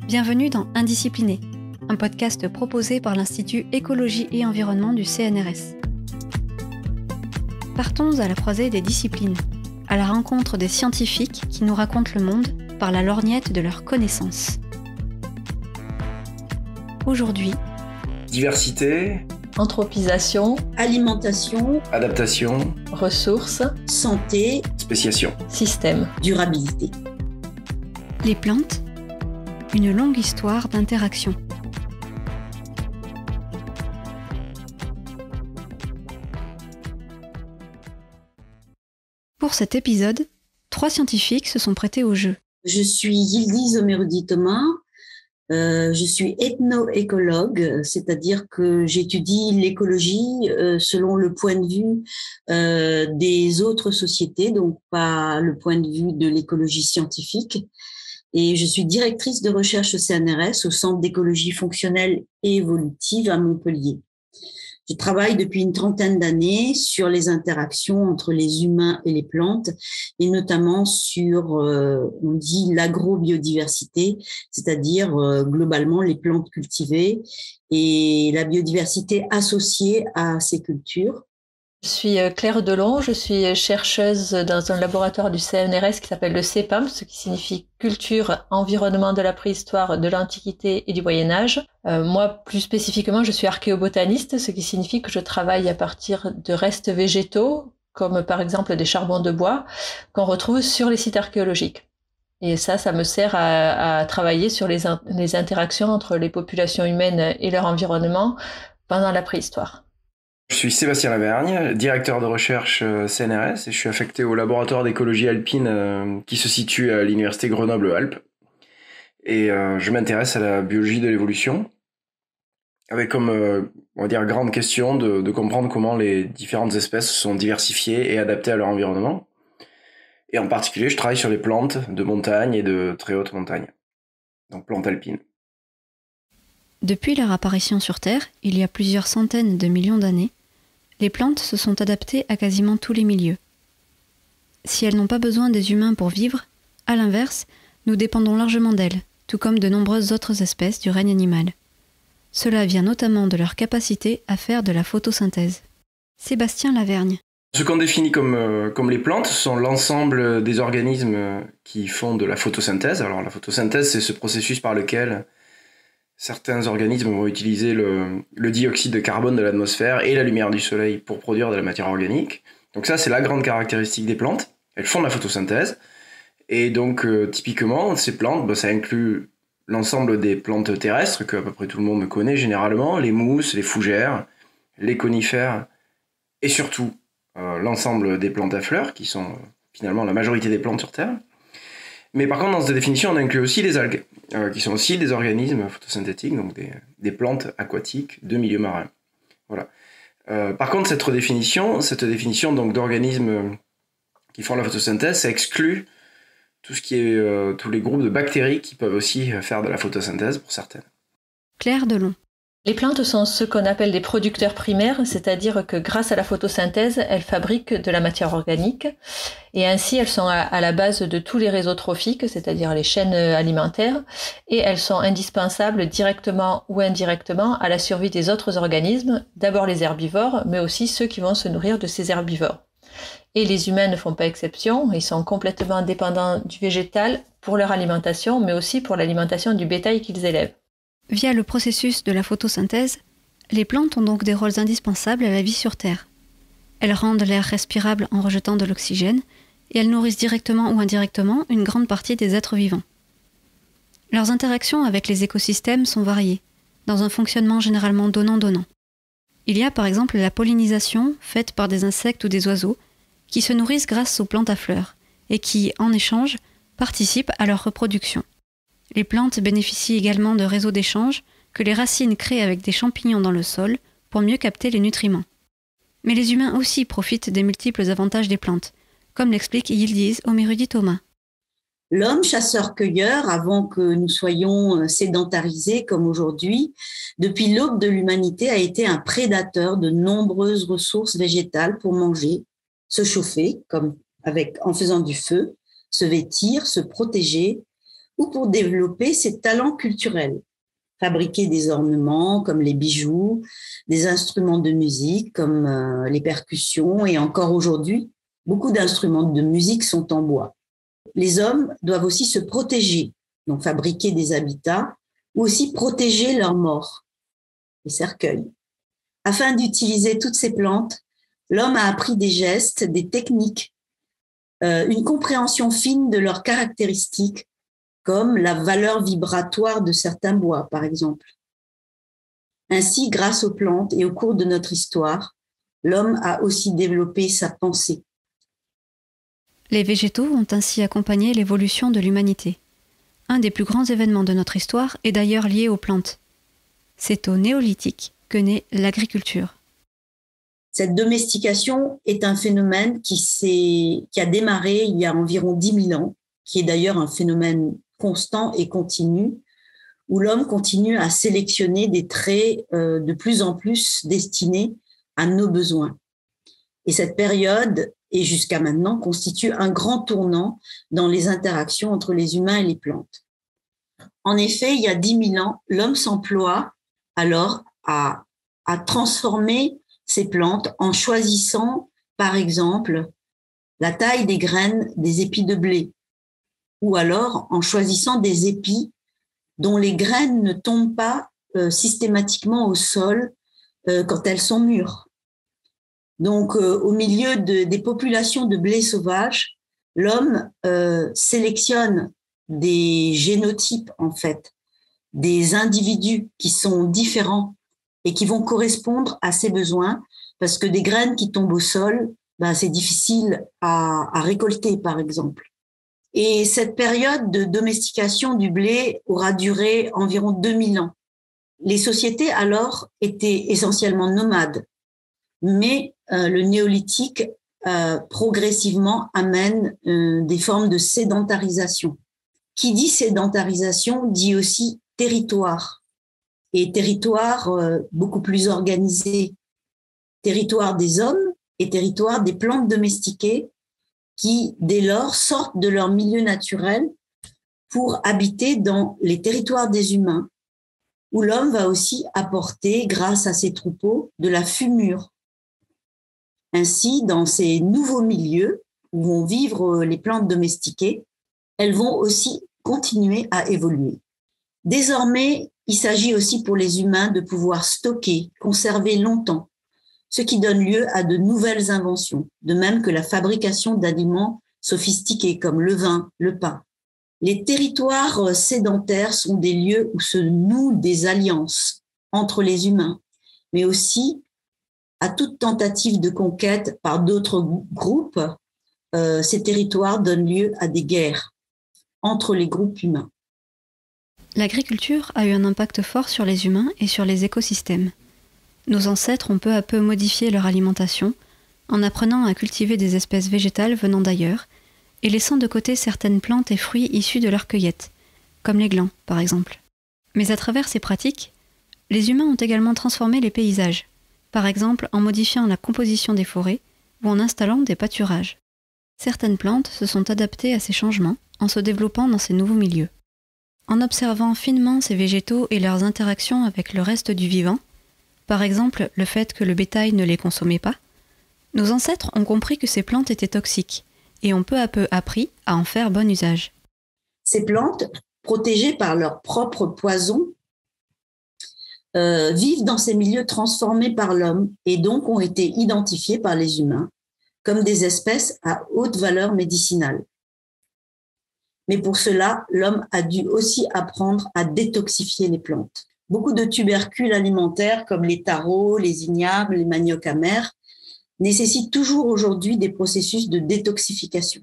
Bienvenue dans Indiscipliné, un podcast proposé par l'Institut Écologie et Environnement du CNRS. Partons à la croisée des disciplines, à la rencontre des scientifiques qui nous racontent le monde par la lorgnette de leurs connaissances. Aujourd'hui, diversité, anthropisation, alimentation, adaptation, ressources, santé, spéciation, système, durabilité. les plantes, une longue histoire d'interaction. Pour cet épisode, 3 scientifiques se sont prêtés au jeu. Je suis Yildiz Omerudi-Thomas. Je suis ethno-écologue, c'est-à-dire que j'étudie l'écologie selon le point de vue des autres sociétés, donc pas le point de vue de l'écologie scientifique. Et je suis directrice de recherche au CNRS, au Centre d'écologie fonctionnelle et évolutive à Montpellier. Je travaille depuis une trentaine d'années sur les interactions entre les humains et les plantes, et notamment sur, on dit, l'agrobiodiversité, c'est-à-dire globalement les plantes cultivées et la biodiversité associée à ces cultures. Je suis Claire Delon, je suis chercheuse dans un laboratoire du CNRS qui s'appelle le CEPAM, ce qui signifie Culture, Environnement de la Préhistoire, de l'Antiquité et du Moyen-Âge. Moi, plus spécifiquement, je suis archéobotaniste, ce qui signifie que je travaille à partir de restes végétaux, comme par exemple des charbons de bois, qu'on retrouve sur les sites archéologiques. Et ça me sert à travailler sur les interactions entre les populations humaines et leur environnement pendant la préhistoire. Je suis Sébastien Lavergne, directeur de recherche CNRS, et je suis affecté au laboratoire d'écologie alpine qui se situe à l'université Grenoble-Alpes. Et je m'intéresse à la biologie de l'évolution, avec comme on va dire grande question de comprendre comment les différentes espèces sont diversifiées et adaptées à leur environnement. Et en particulier, je travaille sur les plantes de montagne et de très haute montagne, donc plantes alpines. Depuis leur apparition sur Terre, il y a plusieurs centaines de millions d'années, les plantes se sont adaptées à quasiment tous les milieux. Si elles n'ont pas besoin des humains pour vivre, à l'inverse, nous dépendons largement d'elles, tout comme de nombreuses autres espèces du règne animal. Cela vient notamment de leur capacité à faire de la photosynthèse. Sébastien Lavergne. Ce qu'on définit comme les plantes, ce sont l'ensemble des organismes qui font de la photosynthèse. Alors la photosynthèse, c'est ce processus par lequel certains organismes vont utiliser le dioxyde de carbone de l'atmosphère et la lumière du soleil pour produire de la matière organique. Donc ça, c'est la grande caractéristique des plantes. Elles font de la photosynthèse. Et donc, typiquement, ces plantes, ça inclut l'ensemble des plantes terrestres que à peu près tout le monde connaît généralement, les mousses, les fougères, les conifères, et surtout l'ensemble des plantes à fleurs, qui sont finalement la majorité des plantes sur Terre. Mais par contre, dans cette définition, on inclut aussi les algues, qui sont aussi des organismes photosynthétiques, donc des plantes aquatiques de milieu marin. Voilà. Par contre, cette définition donc, d'organismes qui font la photosynthèse, ça exclut tout ce qui est tous les groupes de bactéries qui peuvent aussi faire de la photosynthèse pour certaines. Claire Delon. Les plantes sont ce qu'on appelle des producteurs primaires, c'est-à-dire que grâce à la photosynthèse, elles fabriquent de la matière organique et ainsi elles sont à la base de tous les réseaux trophiques, c'est-à-dire les chaînes alimentaires, et elles sont indispensables directement ou indirectement à la survie des autres organismes, d'abord les herbivores, mais aussi ceux qui vont se nourrir de ces herbivores. Et les humains ne font pas exception, ils sont complètement dépendants du végétal pour leur alimentation, mais aussi pour l'alimentation du bétail qu'ils élèvent. Via le processus de la photosynthèse, les plantes ont donc des rôles indispensables à la vie sur Terre. Elles rendent l'air respirable en rejetant de l'oxygène et elles nourrissent directement ou indirectement une grande partie des êtres vivants. Leurs interactions avec les écosystèmes sont variées, dans un fonctionnement généralement donnant-donnant. Il y a par exemple la pollinisation faite par des insectes ou des oiseaux qui se nourrissent grâce aux plantes à fleurs et qui, en échange, participent à leur reproduction. Les plantes bénéficient également de réseaux d'échange que les racines créent avec des champignons dans le sol pour mieux capter les nutriments. Mais les humains aussi profitent des multiples avantages des plantes, comme l'explique Yildiz Omerudi-Thomas. L'homme chasseur-cueilleur, avant que nous soyons sédentarisés comme aujourd'hui, depuis l'aube de l'humanité, a été un prédateur de nombreuses ressources végétales pour manger, se chauffer, en faisant du feu, se vêtir, se protéger, ou pour développer ses talents culturels. Fabriquer des ornements comme les bijoux, des instruments de musique comme les percussions et encore aujourd'hui, beaucoup d'instruments de musique sont en bois. Les hommes doivent aussi se protéger, donc fabriquer des habitats ou aussi protéger leurs morts, les cercueils. Afin d'utiliser toutes ces plantes, l'homme a appris des gestes, des techniques, une compréhension fine de leurs caractéristiques, comme la valeur vibratoire de certains bois, par exemple. Ainsi, grâce aux plantes et au cours de notre histoire, l'homme a aussi développé sa pensée. Les végétaux ont ainsi accompagné l'évolution de l'humanité. Un des plus grands événements de notre histoire est d'ailleurs lié aux plantes. C'est au néolithique que naît l'agriculture. Cette domestication est un phénomène qui a démarré il y a environ 10 000 ans, qui est d'ailleurs un phénomène constant et continu, où l'homme continue à sélectionner des traits de plus en plus destinés à nos besoins. Et cette période, et jusqu'à maintenant, constitue un grand tournant dans les interactions entre les humains et les plantes. En effet, il y a 10 000 ans, l'homme s'emploie alors à transformer ces plantes en choisissant, par exemple, la taille des graines des épis de blé, ou alors en choisissant des épis dont les graines ne tombent pas systématiquement au sol quand elles sont mûres. Donc, au milieu des populations de blé sauvage, l'homme sélectionne des génotypes, en fait, des individus qui sont différents et qui vont correspondre à ses besoins, parce que des graines qui tombent au sol, c'est difficile à récolter, par exemple. Et cette période de domestication du blé aura duré environ 2000 ans. Les sociétés alors étaient essentiellement nomades, mais le néolithique progressivement amène des formes de sédentarisation. Qui dit sédentarisation dit aussi territoire, et territoire beaucoup plus organisé, territoire des hommes et territoire des plantes domestiquées qui, dès lors, sortent de leur milieu naturel pour habiter dans les territoires des humains, où l'homme va aussi apporter, grâce à ses troupeaux, de la fumure. Ainsi, dans ces nouveaux milieux où vont vivre les plantes domestiquées, elles vont aussi continuer à évoluer. Désormais, il s'agit aussi pour les humains de pouvoir stocker, conserver longtemps, ce qui donne lieu à de nouvelles inventions, de même que la fabrication d'aliments sophistiqués comme le vin, le pain. Les territoires sédentaires sont des lieux où se nouent des alliances entre les humains, mais aussi à toute tentative de conquête par d'autres groupes, ces territoires donnent lieu à des guerres entre les groupes humains. L'agriculture a eu un impact fort sur les humains et sur les écosystèmes. Nos ancêtres ont peu à peu modifié leur alimentation en apprenant à cultiver des espèces végétales venant d'ailleurs et laissant de côté certaines plantes et fruits issus de leur cueillette, comme les glands par exemple. Mais à travers ces pratiques, les humains ont également transformé les paysages, par exemple en modifiant la composition des forêts ou en installant des pâturages. Certaines plantes se sont adaptées à ces changements en se développant dans ces nouveaux milieux. En observant finement ces végétaux et leurs interactions avec le reste du vivant, par exemple le fait que le bétail ne les consommait pas, nos ancêtres ont compris que ces plantes étaient toxiques et ont peu à peu appris à en faire bon usage. Ces plantes, protégées par leur propre poison, vivent dans ces milieux transformés par l'homme et donc ont été identifiées par les humains comme des espèces à haute valeur médicinale. Mais pour cela, l'homme a dû aussi apprendre à détoxifier les plantes. Beaucoup de tubercules alimentaires comme les taros, les ignames, les maniocs amers nécessitent toujours aujourd'hui des processus de détoxification.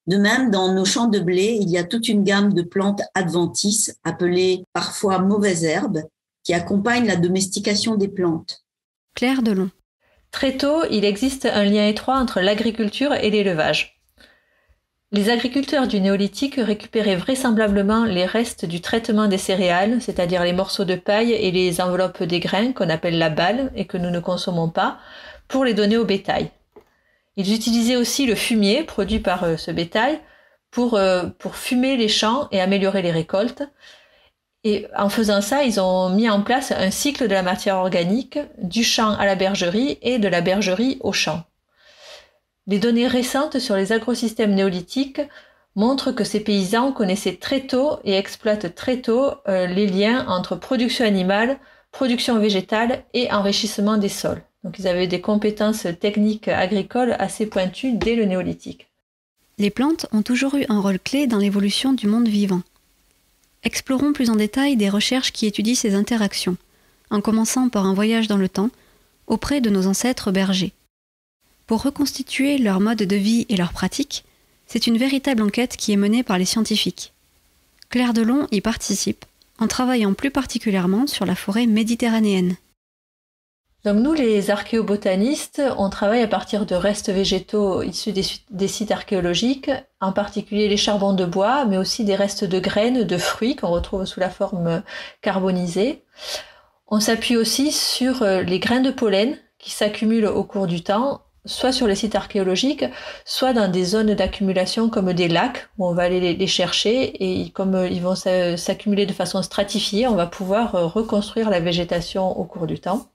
De même, dans nos champs de blé, il y a toute une gamme de plantes adventices, appelées parfois mauvaises herbes, qui accompagnent la domestication des plantes. Claire Delon. Très tôt, il existe un lien étroit entre l'agriculture et l'élevage. Les agriculteurs du néolithique récupéraient vraisemblablement les restes du traitement des céréales, c'est-à-dire les morceaux de paille et les enveloppes des grains qu'on appelle la balle et que nous ne consommons pas, pour les donner au bétail. Ils utilisaient aussi le fumier produit par ce bétail pour fumer les champs et améliorer les récoltes. Et en faisant ça, ils ont mis en place un cycle de la matière organique du champ à la bergerie et de la bergerie au champ. Les données récentes sur les agrosystèmes néolithiques montrent que ces paysans connaissaient très tôt et exploitent très tôt les liens entre production animale, production végétale et enrichissement des sols. Donc ils avaient des compétences techniques agricoles assez pointues dès le néolithique. Les plantes ont toujours eu un rôle clé dans l'évolution du monde vivant. Explorons plus en détail des recherches qui étudient ces interactions, en commençant par un voyage dans le temps, auprès de nos ancêtres bergers. Pour reconstituer leur mode de vie et leurs pratiques, c'est une véritable enquête qui est menée par les scientifiques. Claire Delon y participe, en travaillant plus particulièrement sur la forêt méditerranéenne. Donc nous, les archéobotanistes, on travaille à partir de restes végétaux issus des sites archéologiques, en particulier les charbons de bois, mais aussi des restes de graines, de fruits qu'on retrouve sous la forme carbonisée. On s'appuie aussi sur les grains de pollen qui s'accumulent au cours du temps, soit sur les sites archéologiques, soit dans des zones d'accumulation comme des lacs, où on va aller les chercher, et comme ils vont s'accumuler de façon stratifiée, on va pouvoir reconstruire la végétation au cours du temps.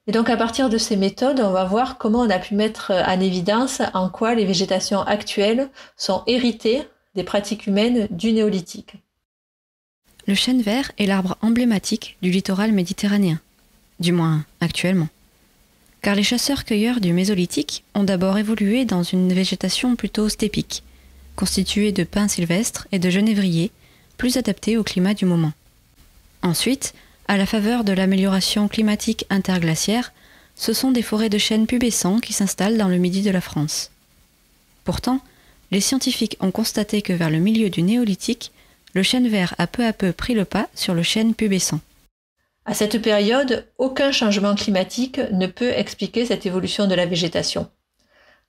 Et donc à partir de ces méthodes, on va voir comment on a pu mettre en évidence en quoi les végétations actuelles sont héritées des pratiques humaines du néolithique. Le chêne vert est l'arbre emblématique du littoral méditerranéen, du moins actuellement. Car les chasseurs-cueilleurs du Mésolithique ont d'abord évolué dans une végétation plutôt stépique, constituée de pins sylvestres et de genévriers, plus adaptés au climat du moment. Ensuite, à la faveur de l'amélioration climatique interglaciaire, ce sont des forêts de chênes pubescents qui s'installent dans le midi de la France. Pourtant, les scientifiques ont constaté que vers le milieu du néolithique, le chêne vert a peu à peu pris le pas sur le chêne pubescent. À cette période, aucun changement climatique ne peut expliquer cette évolution de la végétation.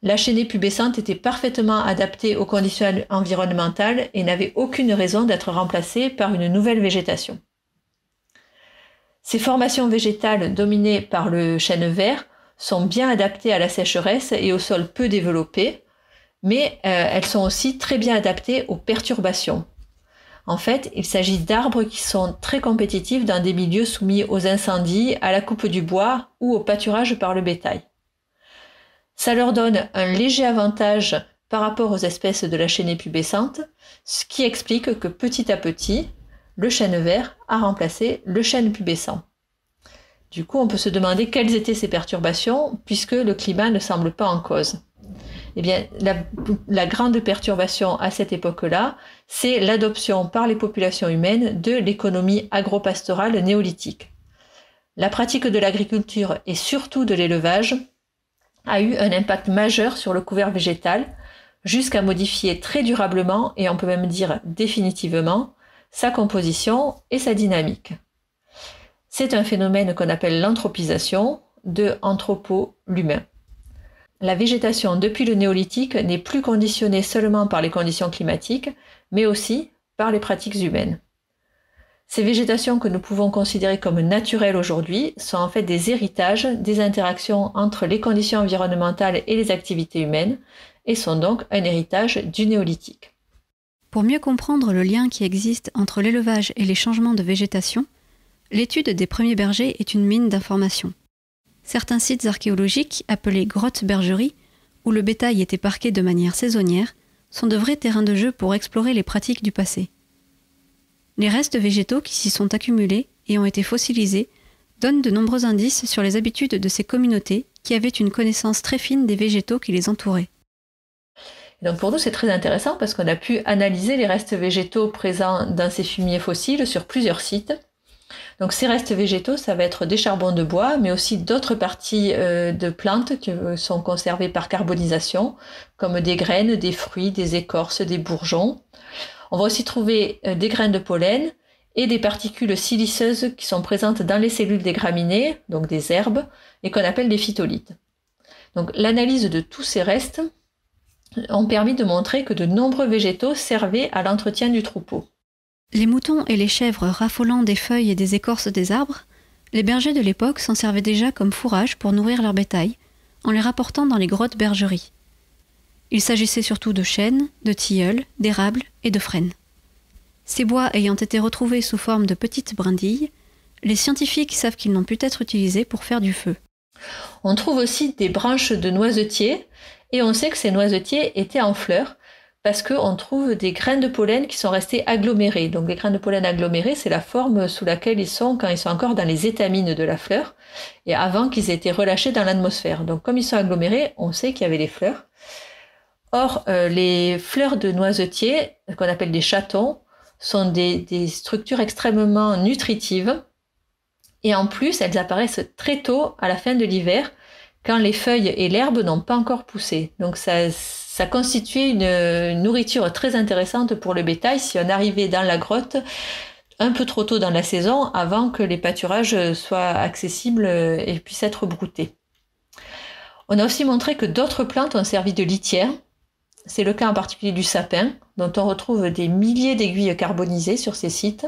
La chênaie pubescente était parfaitement adaptée aux conditions environnementales et n'avait aucune raison d'être remplacée par une nouvelle végétation. Ces formations végétales dominées par le chêne vert sont bien adaptées à la sécheresse et aux sols peu développés, mais elles sont aussi très bien adaptées aux perturbations. En fait, il s'agit d'arbres qui sont très compétitifs dans des milieux soumis aux incendies, à la coupe du bois ou au pâturage par le bétail. Ça leur donne un léger avantage par rapport aux espèces de la chênaie pubescente, ce qui explique que petit à petit, le chêne vert a remplacé le chêne pubescent. Du coup, on peut se demander quelles étaient ces perturbations, puisque le climat ne semble pas en cause. Eh bien, la grande perturbation à cette époque-là, c'est l'adoption par les populations humaines de l'économie agro-pastorale néolithique. La pratique de l'agriculture et surtout de l'élevage a eu un impact majeur sur le couvert végétal, jusqu'à modifier très durablement, et on peut même dire définitivement, sa composition et sa dynamique. C'est un phénomène qu'on appelle l'anthropisation, de anthropo, l'humain. La végétation depuis le néolithique n'est plus conditionnée seulement par les conditions climatiques, mais aussi par les pratiques humaines. Ces végétations que nous pouvons considérer comme naturelles aujourd'hui sont en fait des héritages des interactions entre les conditions environnementales et les activités humaines, et sont donc un héritage du néolithique. Pour mieux comprendre le lien qui existe entre l'élevage et les changements de végétation, l'étude des premiers bergers est une mine d'informations. Certains sites archéologiques, appelés grottes-bergeries, où le bétail était parqué de manière saisonnière, sont de vrais terrains de jeu pour explorer les pratiques du passé. Les restes végétaux qui s'y sont accumulés et ont été fossilisés donnent de nombreux indices sur les habitudes de ces communautés qui avaient une connaissance très fine des végétaux qui les entouraient. Et donc pour nous, c'est très intéressant parce qu'on a pu analyser les restes végétaux présents dans ces fumiers fossiles sur plusieurs sites. Donc ces restes végétaux, ça va être des charbons de bois, mais aussi d'autres parties de plantes qui sont conservées par carbonisation, comme des graines, des fruits, des écorces, des bourgeons. On va aussi trouver des grains de pollen et des particules siliceuses qui sont présentes dans les cellules des graminées, donc des herbes, et qu'on appelle des phytolithes. Donc l'analyse de tous ces restes ont permis de montrer que de nombreux végétaux servaient à l'entretien du troupeau. Les moutons et les chèvres raffolant des feuilles et des écorces des arbres, les bergers de l'époque s'en servaient déjà comme fourrage pour nourrir leur bétail, en les rapportant dans les grottes-bergeries. Il s'agissait surtout de chênes, de tilleuls, d'érables et de frênes. Ces bois ayant été retrouvés sous forme de petites brindilles, les scientifiques savent qu'ils n'ont pu être utilisés pour faire du feu. On trouve aussi des branches de noisetiers et on sait que ces noisetiers étaient en fleurs parce qu'on trouve des graines de pollen qui sont restées agglomérées. Donc les graines de pollen agglomérées, c'est la forme sous laquelle ils sont quand ils sont encore dans les étamines de la fleur et avant qu'ils aient été relâchés dans l'atmosphère. Donc comme ils sont agglomérés, on sait qu'il y avait des fleurs. Or, les fleurs de noisetier, qu'on appelle des chatons, sont des structures extrêmement nutritives et en plus, elles apparaissent très tôt à la fin de l'hiver quand les feuilles et l'herbe n'ont pas encore poussé. Donc ça constituait une nourriture très intéressante pour le bétail si on arrivait dans la grotte un peu trop tôt dans la saison avant que les pâturages soient accessibles et puissent être broutés. On a aussi montré que d'autres plantes ont servi de litière. C'est le cas en particulier du sapin, dont on retrouve des milliers d'aiguilles carbonisées sur ces sites.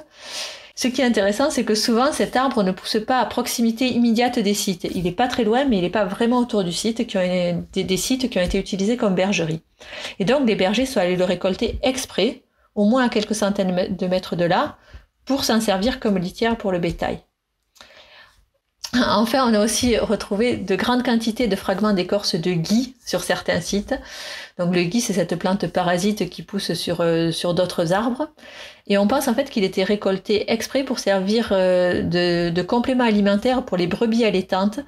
Ce qui est intéressant, c'est que souvent cet arbre ne pousse pas à proximité immédiate des sites. Il n'est pas très loin, mais il n'est pas vraiment autour du site, des sites qui ont été utilisés comme bergerie. Et donc les bergers sont allés le récolter exprès, au moins à quelques centaines de mètres de là, pour s'en servir comme litière pour le bétail. Enfin, on a aussi retrouvé de grandes quantités de fragments d'écorce de gui sur certains sites. Donc le gui, c'est cette plante parasite qui pousse sur d'autres arbres. Et on pense en fait qu'il était récolté exprès pour servir de complément alimentaire pour les brebis allaitantes,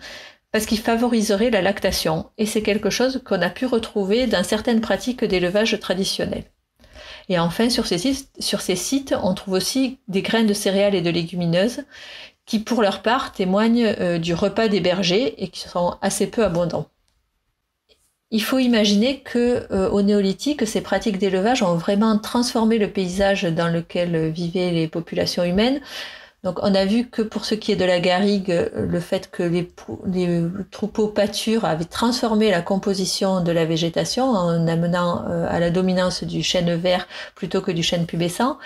parce qu'il favoriserait la lactation. Et c'est quelque chose qu'on a pu retrouver dans certaines pratiques d'élevage traditionnelles. Et enfin, sur ces sites, on trouve aussi des graines de céréales et de légumineuses qui, pour leur part, témoignent du repas des bergers et qui sont assez peu abondants. Il faut imaginer qu'au néolithique, ces pratiques d'élevage ont vraiment transformé le paysage dans lequel vivaient les populations humaines. Donc on a vu que pour ce qui est de la garrigue, le fait que les troupeaux pâturent avait transformé la composition de la végétation en amenant à la dominance du chêne vert plutôt que du chêne pubescent.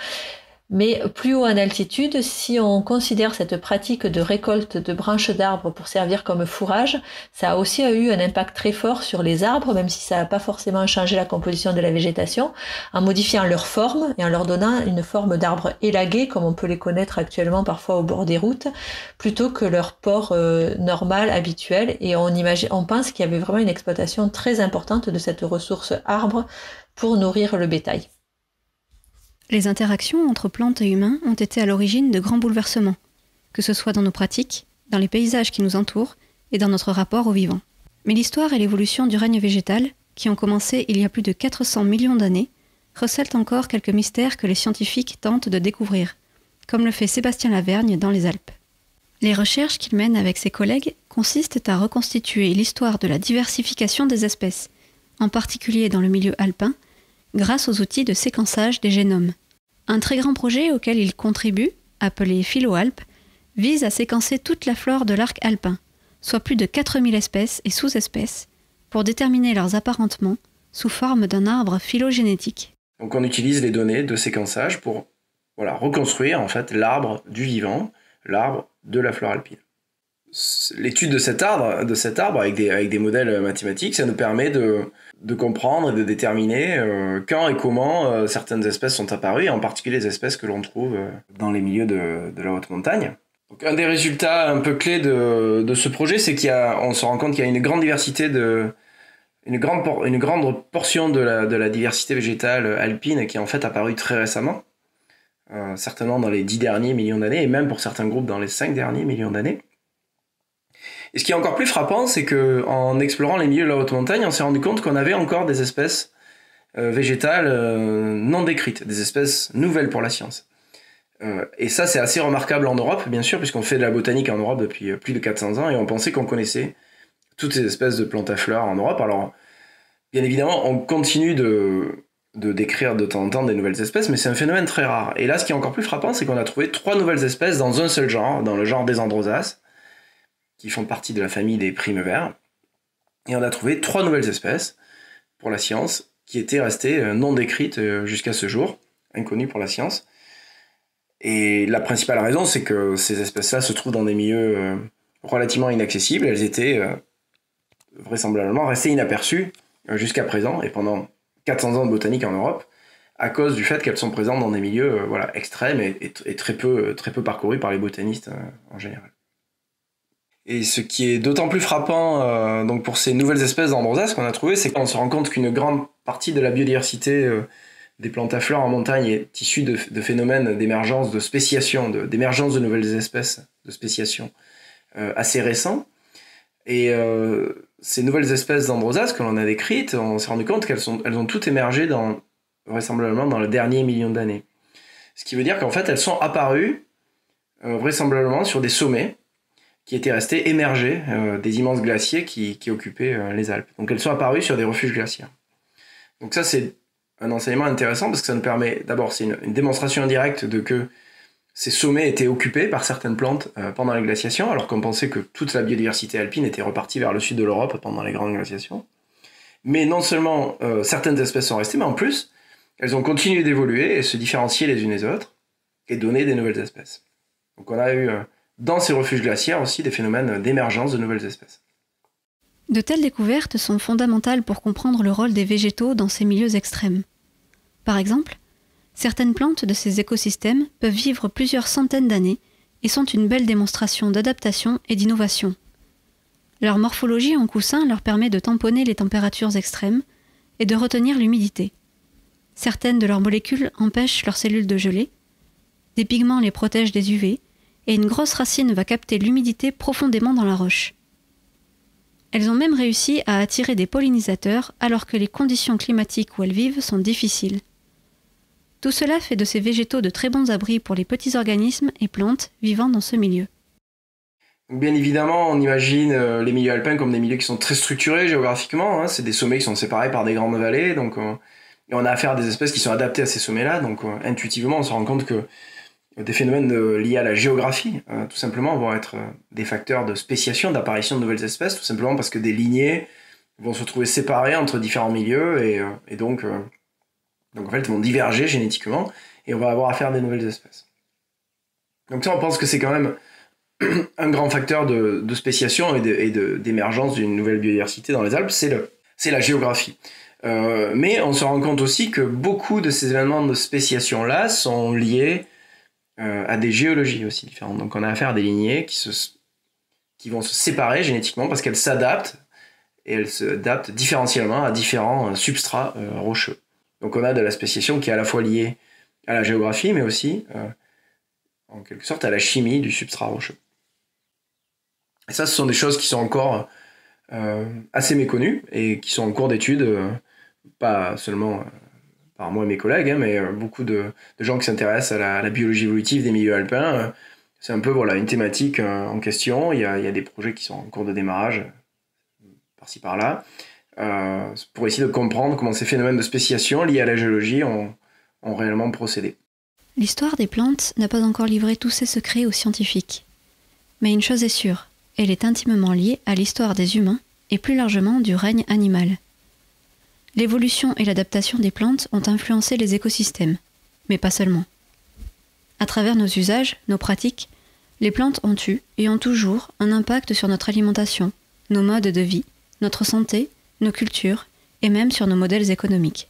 Mais plus haut en altitude, si on considère cette pratique de récolte de branches d'arbres pour servir comme fourrage, ça a aussi eu un impact très fort sur les arbres, même si ça n'a pas forcément changé la composition de la végétation, en modifiant leur forme et en leur donnant une forme d'arbres élagués, comme on peut les connaître actuellement parfois au bord des routes, plutôt que leur port normal, habituel. Et on pense qu'il y avait vraiment une exploitation très importante de cette ressource arbre pour nourrir le bétail. Les interactions entre plantes et humains ont été à l'origine de grands bouleversements, que ce soit dans nos pratiques, dans les paysages qui nous entourent et dans notre rapport au vivant. Mais l'histoire et l'évolution du règne végétal, qui ont commencé il y a plus de 400 millions d'années, recèlent encore quelques mystères que les scientifiques tentent de découvrir, comme le fait Sébastien Lavergne dans les Alpes. Les recherches qu'il mène avec ses collègues consistent à reconstituer l'histoire de la diversification des espèces, en particulier dans le milieu alpin, grâce aux outils de séquençage des génomes. Un très grand projet auquel il contribue, appelé PhyloAlp, vise à séquencer toute la flore de l'arc alpin, soit plus de 4000 espèces et sous-espèces, pour déterminer leurs apparentements sous forme d'un arbre phylogénétique. Donc on utilise les données de séquençage pour reconstruire en fait l'arbre du vivant, l'arbre de la flore alpine. L'étude de cet arbre avec des modèles mathématiques, ça nous permet de comprendre et de déterminer quand et comment certaines espèces sont apparues, et en particulier les espèces que l'on trouve dans les milieux de la haute montagne. Donc, un des résultats un peu clés de ce projet, c'est on se rend compte qu'il y a une grande diversité une grande portion de la diversité végétale alpine qui est en fait apparue très récemment, certainement dans les 10 derniers millions d'années, et même pour certains groupes dans les 5 derniers millions d'années. Et ce qui est encore plus frappant, c'est qu'en explorant les milieux de la haute montagne, on s'est rendu compte qu'on avait encore des espèces végétales non décrites, des espèces nouvelles pour la science. Et ça, c'est assez remarquable en Europe, bien sûr, puisqu'on fait de la botanique en Europe depuis plus de 400 ans, et on pensait qu'on connaissait toutes ces espèces de plantes à fleurs en Europe. Alors, bien évidemment, on continue de décrire de temps en temps des nouvelles espèces, mais c'est un phénomène très rare. Et là, ce qui est encore plus frappant, c'est qu'on a trouvé 3 nouvelles espèces dans un seul genre, dans le genre des Androsaces, qui font partie de la famille des primevères. Et on a trouvé 3 nouvelles espèces pour la science qui étaient restées non décrites jusqu'à ce jour, inconnues pour la science. Et la principale raison, c'est que ces espèces-là se trouvent dans des milieux relativement inaccessibles. Elles étaient vraisemblablement restées inaperçues jusqu'à présent, et pendant 400 ans de botanique en Europe, à cause du fait qu'elles sont présentes dans des milieux extrêmes et très peu parcourus par les botanistes en général. Et ce qui est d'autant plus frappant donc pour ces nouvelles espèces d'Ambrosias qu'on a trouvées, c'est qu'on se rend compte qu'une grande partie de la biodiversité des plantes à fleurs en montagne est issue de phénomènes d'émergence, de spéciation, d'émergence de nouvelles espèces, de spéciation assez récents. Et ces nouvelles espèces d'Ambrosias que l'on a décrites, on s'est rendu compte qu'elles ont toutes émergé vraisemblablement dans le dernier million d'années. Ce qui veut dire qu'en fait, elles sont apparues vraisemblablement sur des sommets qui étaient restés émergés des immenses glaciers qui occupaient les Alpes. Donc elles sont apparues sur des refuges glaciaires. Donc ça, c'est un enseignement intéressant parce que ça nous permet, d'abord, c'est une démonstration indirecte de que ces sommets étaient occupés par certaines plantes pendant les glaciations, alors qu'on pensait que toute la biodiversité alpine était repartie vers le sud de l'Europe pendant les grandes glaciations. Mais non seulement certaines espèces sont restées, mais en plus, elles ont continué d'évoluer et se différencier les unes des autres et donner des nouvelles espèces. Donc on a eu dans ces refuges glaciaires aussi des phénomènes d'émergence de nouvelles espèces. De telles découvertes sont fondamentales pour comprendre le rôle des végétaux dans ces milieux extrêmes. Par exemple, certaines plantes de ces écosystèmes peuvent vivre plusieurs centaines d'années et sont une belle démonstration d'adaptation et d'innovation. Leur morphologie en coussin leur permet de tamponner les températures extrêmes et de retenir l'humidité. Certaines de leurs molécules empêchent leurs cellules de geler, des pigments les protègent des UV, et une grosse racine va capter l'humidité profondément dans la roche. Elles ont même réussi à attirer des pollinisateurs alors que les conditions climatiques où elles vivent sont difficiles. Tout cela fait de ces végétaux de très bons abris pour les petits organismes et plantes vivant dans ce milieu. Bien évidemment, on imagine les milieux alpins comme des milieux qui sont très structurés géographiquement, hein. C'est des sommets qui sont séparés par des grandes vallées, donc et on a affaire à des espèces qui sont adaptées à ces sommets-là, donc intuitivement on se rend compte que des phénomènes liés à la géographie, tout simplement, vont être des facteurs de spéciation, d'apparition de nouvelles espèces, tout simplement parce que des lignées vont se retrouver séparées entre différents milieux et donc en fait vont diverger génétiquement et on va avoir affaire à des nouvelles espèces. Donc ça, on pense que c'est quand même un grand facteur de spéciation et d'émergence d'une nouvelle biodiversité dans les Alpes, c'est la géographie. Mais on se rend compte aussi que beaucoup de ces événements de spéciation-là sont liés à des géologies aussi différentes. Donc on a affaire à des lignées qui vont se séparer génétiquement parce qu'elles s'adaptent et elles s'adaptent différentiellement à différents substrats rocheux. Donc on a de la spéciation qui est à la fois liée à la géographie mais aussi en quelque sorte à la chimie du substrat rocheux. Et ça, ce sont des choses qui sont encore assez méconnues et qui sont en cours d'étude, pas seulement par moi et mes collègues, hein, mais beaucoup de gens qui s'intéressent à la biologie évolutive des milieux alpins. C'est un peu une thématique en question. Il y a des projets qui sont en cours de démarrage, par-ci par-là, pour essayer de comprendre comment ces phénomènes de spéciation liés à la géologie ont réellement procédé. L'histoire des plantes n'a pas encore livré tous ses secrets aux scientifiques. Mais une chose est sûre, elle est intimement liée à l'histoire des humains et plus largement du règne animal. L'évolution et l'adaptation des plantes ont influencé les écosystèmes, mais pas seulement. À travers nos usages, nos pratiques, les plantes ont eu et ont toujours un impact sur notre alimentation, nos modes de vie, notre santé, nos cultures et même sur nos modèles économiques.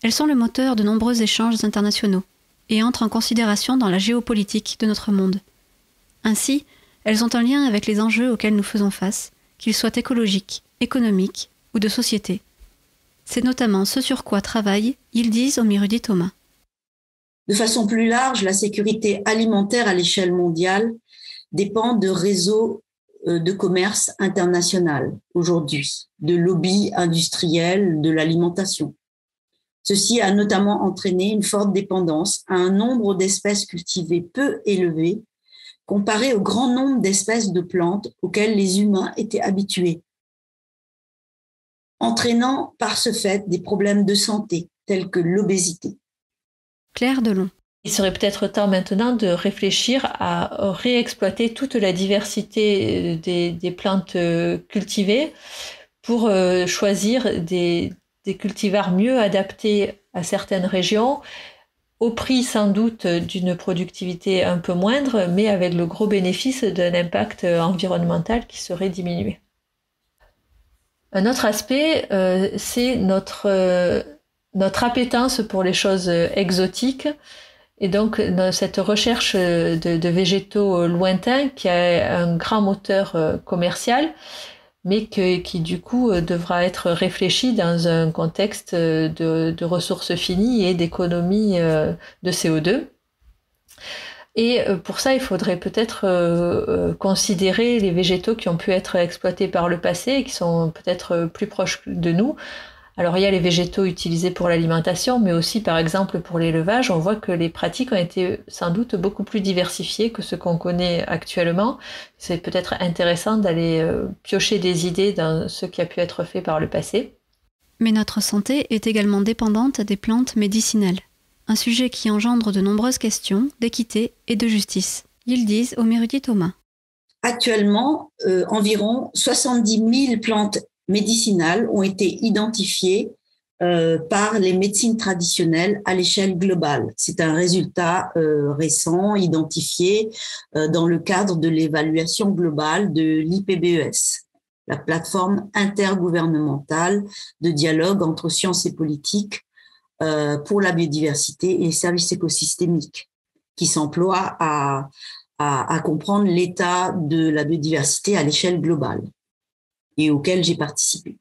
Elles sont le moteur de nombreux échanges internationaux et entrent en considération dans la géopolitique de notre monde. Ainsi, elles ont un lien avec les enjeux auxquels nous faisons face, qu'ils soient écologiques, économiques ou de société. C'est notamment ce sur quoi travaille Yıldız Ömürdi Thomas. De façon plus large, la sécurité alimentaire à l'échelle mondiale dépend de réseaux de commerce international aujourd'hui, de lobbies industriels de l'alimentation. Ceci a notamment entraîné une forte dépendance à un nombre d'espèces cultivées peu élevé comparé au grand nombre d'espèces de plantes auxquelles les humains étaient habitués, entraînant par ce fait des problèmes de santé tels que l'obésité. Claire Delon. Il serait peut-être temps maintenant de réfléchir à réexploiter toute la diversité des plantes cultivées pour choisir des cultivars mieux adaptés à certaines régions, au prix sans doute d'une productivité un peu moindre, mais avec le gros bénéfice d'un impact environnemental qui serait diminué. Un autre aspect, c'est notre appétence pour les choses exotiques. Et donc, cette recherche de végétaux lointains qui a un grand moteur commercial, mais qui du coup devra être réfléchi dans un contexte de ressources finies et d'économie de CO2. Et pour ça, il faudrait peut-être considérer les végétaux qui ont pu être exploités par le passé et qui sont peut-être plus proches de nous. Alors il y a les végétaux utilisés pour l'alimentation, mais aussi par exemple pour l'élevage. On voit que les pratiques ont été sans doute beaucoup plus diversifiées que ce qu'on connaît actuellement. C'est peut-être intéressant d'aller piocher des idées dans ce qui a pu être fait par le passé. Mais notre santé est également dépendante des plantes médicinales. Un sujet qui engendre de nombreuses questions d'équité et de justice. Yildiz Omerudi Thomas. Actuellement, environ 70 000 plantes médicinales ont été identifiées par les médecines traditionnelles à l'échelle globale. C'est un résultat récent, identifié dans le cadre de l'évaluation globale de l'IPBES, la plateforme intergouvernementale de dialogue entre sciences et politiques pour la biodiversité et les services écosystémiques, qui s'emploie à comprendre l'état de la biodiversité à l'échelle globale et auquel j'ai participé.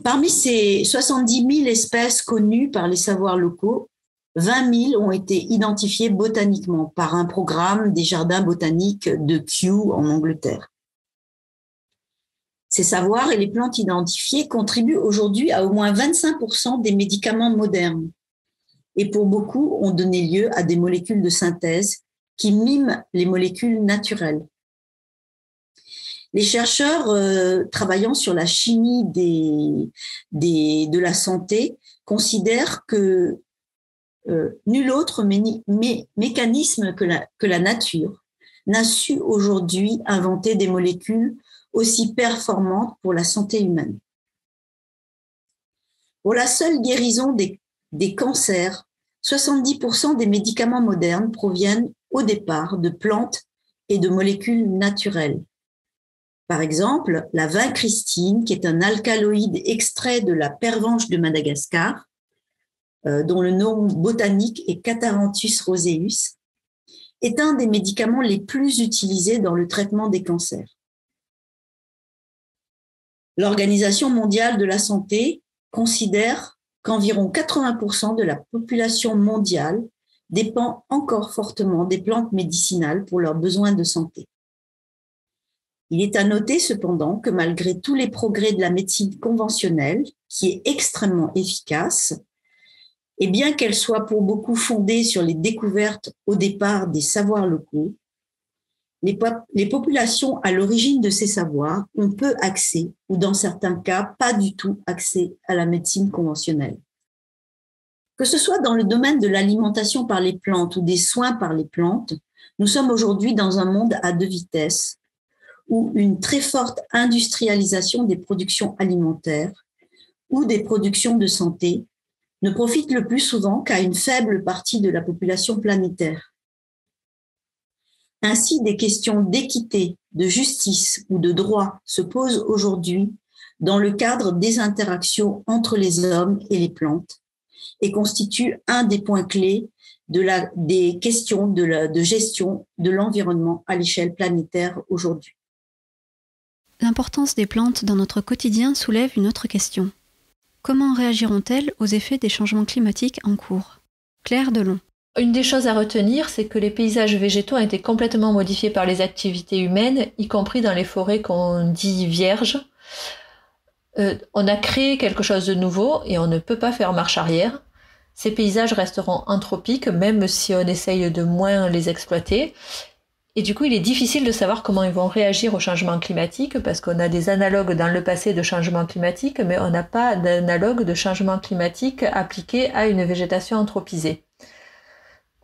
Parmi ces 70 000 espèces connues par les savoirs locaux, 20 000 ont été identifiées botaniquement par un programme des jardins botaniques de Kew en Angleterre. Ces savoirs et les plantes identifiées contribuent aujourd'hui à au moins 25% des médicaments modernes et pour beaucoup ont donné lieu à des molécules de synthèse qui miment les molécules naturelles. Les chercheurs travaillant sur la chimie de la santé considèrent que nul autre mécanisme que la nature n'a su aujourd'hui inventer des molécules aussi performantes pour la santé humaine. Pour la seule guérison des cancers, 70% des médicaments modernes proviennent au départ de plantes et de molécules naturelles. Par exemple, la vincristine, qui est un alcaloïde extrait de la pervenche de Madagascar, dont le nom botanique est Catharanthus roseus, est un des médicaments les plus utilisés dans le traitement des cancers. L'Organisation mondiale de la santé considère qu'environ 80% de la population mondiale dépend encore fortement des plantes médicinales pour leurs besoins de santé. Il est à noter cependant que malgré tous les progrès de la médecine conventionnelle, qui est extrêmement efficace, et bien qu'elle soit pour beaucoup fondée sur les découvertes au départ des savoirs locaux, les populations à l'origine de ces savoirs ont peu accès, ou dans certains cas, pas du tout accès à la médecine conventionnelle. Que ce soit dans le domaine de l'alimentation par les plantes ou des soins par les plantes, nous sommes aujourd'hui dans un monde à deux vitesses, ou une très forte industrialisation des productions alimentaires ou des productions de santé ne profite le plus souvent qu'à une faible partie de la population planétaire. Ainsi, des questions d'équité, de justice ou de droit se posent aujourd'hui dans le cadre des interactions entre les hommes et les plantes et constituent un des points clés des questions de gestion de l'environnement à l'échelle planétaire aujourd'hui. L'importance des plantes dans notre quotidien soulève une autre question. Comment réagiront-elles aux effets des changements climatiques en cours ? Claire Delon. Une des choses à retenir, c'est que les paysages végétaux ont été complètement modifiés par les activités humaines, y compris dans les forêts qu'on dit vierges. On a créé quelque chose de nouveau et on ne peut pas faire marche arrière. Ces paysages resteront anthropiques, même si on essaye de moins les exploiter. Et du coup, il est difficile de savoir comment ils vont réagir au changement climatique parce qu'on a des analogues dans le passé de changement climatique, mais on n'a pas d'analogue de changement climatique appliqué à une végétation anthropisée.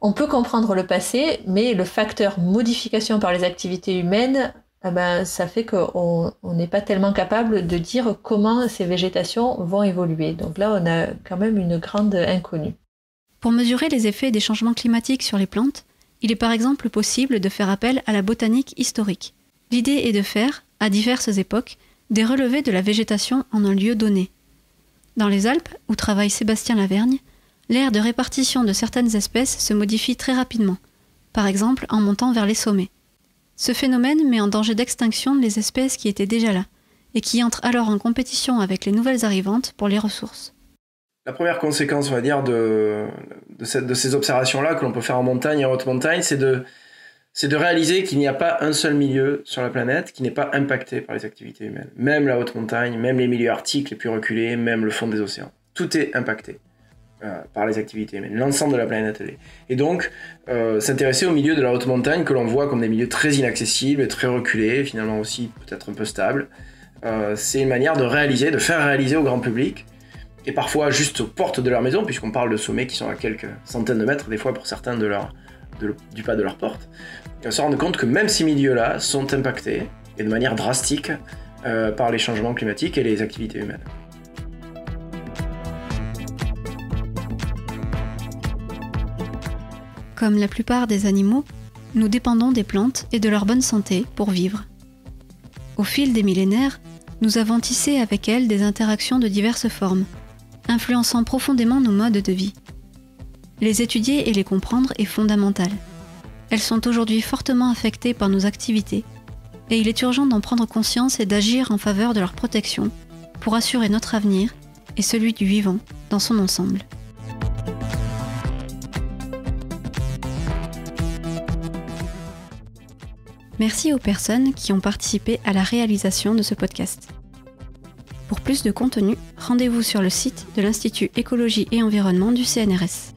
On peut comprendre le passé, mais le facteur modification par les activités humaines, ça fait qu'on n'est pas tellement capable de dire comment ces végétations vont évoluer. Donc là, on a quand même une grande inconnue. Pour mesurer les effets des changements climatiques sur les plantes, il est par exemple possible de faire appel à la botanique historique. L'idée est de faire, à diverses époques, des relevés de la végétation en un lieu donné. Dans les Alpes, où travaille Sébastien Lavergne, l'aire de répartition de certaines espèces se modifie très rapidement, par exemple en montant vers les sommets. Ce phénomène met en danger d'extinction les espèces qui étaient déjà là, et qui entrent alors en compétition avec les nouvelles arrivantes pour les ressources. La première conséquence, on va dire, de ces observations-là que l'on peut faire en montagne et en haute montagne, c'est de réaliser qu'il n'y a pas un seul milieu sur la planète qui n'est pas impacté par les activités humaines. Même la haute montagne, même les milieux arctiques les plus reculés, même le fond des océans. Tout est impacté par les activités humaines. L'ensemble de la planète l'est. Et donc, s'intéresser aux milieux de la haute montagne que l'on voit comme des milieux très inaccessibles, très reculés, finalement aussi peut-être un peu stables, c'est une manière de faire réaliser au grand public, et parfois juste aux portes de leur maison, puisqu'on parle de sommets qui sont à quelques centaines de mètres, des fois pour certains du pas de leur porte, se rendre compte que même ces milieux-là sont impactés, et de manière drastique, par les changements climatiques et les activités humaines. Comme la plupart des animaux, nous dépendons des plantes et de leur bonne santé pour vivre. Au fil des millénaires, nous avons tissé avec elles des interactions de diverses formes, influençant profondément nos modes de vie. Les étudier et les comprendre est fondamental. Elles sont aujourd'hui fortement affectées par nos activités, et il est urgent d'en prendre conscience et d'agir en faveur de leur protection pour assurer notre avenir et celui du vivant dans son ensemble. Merci aux personnes qui ont participé à la réalisation de ce podcast. Pour plus de contenu, rendez-vous sur le site de l'Institut Écologie et Environnement du CNRS.